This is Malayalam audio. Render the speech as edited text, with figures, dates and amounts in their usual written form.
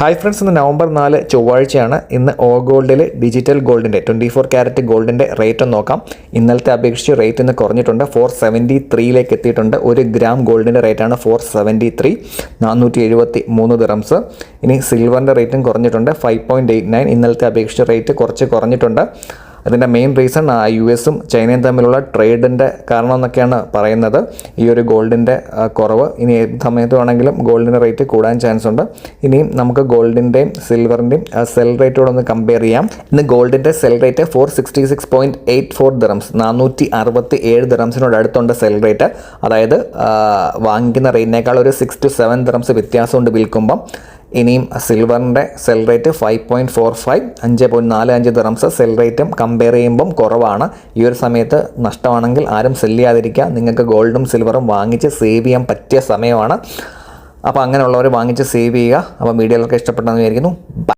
ഹായ് ഫ്രണ്ട്സ്, ഇന്ന് നവംബർ 4 ചൊവ്വാഴ്ചയാണ്. ഇന്ന് ഓ ഗോൾഡിൽ ഡിജിറ്റൽ ഗോൾഡിൻ്റെ 24 ക്യാരറ്റ് ഗോൾഡിൻ്റെ റേറ്റ് ഒന്ന് നോക്കാം. ഇന്നലത്തെ അപേക്ഷിച്ച് റേറ്റ് ഇന്ന് കുറഞ്ഞിട്ടുണ്ട്. 473 എത്തിയിട്ടുണ്ട്. 1 ഗ്രാം ഗോൾഡിൻ്റെ റേറ്റാണ് 473, 473 ദിറംസ്. ഇനി സിൽവറിൻ്റെ റേറ്റും കുറഞ്ഞിട്ടുണ്ട്, 5.89. ഇന്നലത്തെ അപേക്ഷിച്ച് റേറ്റ് കുറച്ച് കുറഞ്ഞിട്ടുണ്ട്. അതിൻ്റെ മെയിൻ റീസൺ US-ഉം ചൈനയും തമ്മിലുള്ള ട്രേഡിൻ്റെ കാരണം എന്നൊക്കെയാണ് പറയുന്നത്. ഈ ഒരു ഗോൾഡിൻ്റെ കുറവ് ഇനി ഏത് സമയത്ത് വേണമെങ്കിലും ഗോൾഡിൻ്റെ റേറ്റ് കൂടാൻ ചാൻസ് ഉണ്ട്. ഇനിയും നമുക്ക് ഗോൾഡിൻ്റെയും സിൽവറിൻ്റെയും സെൽ റേറ്റോട് ഒന്ന് കമ്പയർ ചെയ്യാം. ഇന്ന് ഗോൾഡിൻ്റെ സെൽ റേറ്റ് 466.84 ദിറംസ്, 467 ദിറംസിനോട് അടുത്തുണ്ട് സെൽ റേറ്റ്. അതായത് വാങ്ങിക്കുന്ന റേറ്റിനേക്കാൾ ഒരു 6 to 7 ദിറംസ് വ്യത്യാസമുണ്ട് വിൽക്കുമ്പം. ഇനിയും സിൽവറിൻ്റെ സെൽ റേറ്റ് 5.45, 5.45 ദിറംസ് സെൽ റേറ്റും കമ്പയർ ചെയ്യുമ്പം കുറവാണ്. ഈ ഒരു സമയത്ത് നഷ്ടമാണെങ്കിൽ ആരും സെല് ചെയ്യാതിരിക്കുക. നിങ്ങൾക്ക് ഗോൾഡും സിൽവറും വാങ്ങിച്ച് സേവ് ചെയ്യാൻ പറ്റിയ സമയമാണ്. അപ്പോൾ അങ്ങനെയുള്ളവർ വാങ്ങിച്ച് സേവ് ചെയ്യുക. അപ്പോൾ വീഡിയോകളൊക്കെ ഇഷ്ടപ്പെട്ടെന്ന് വിചാരിക്കുന്നു.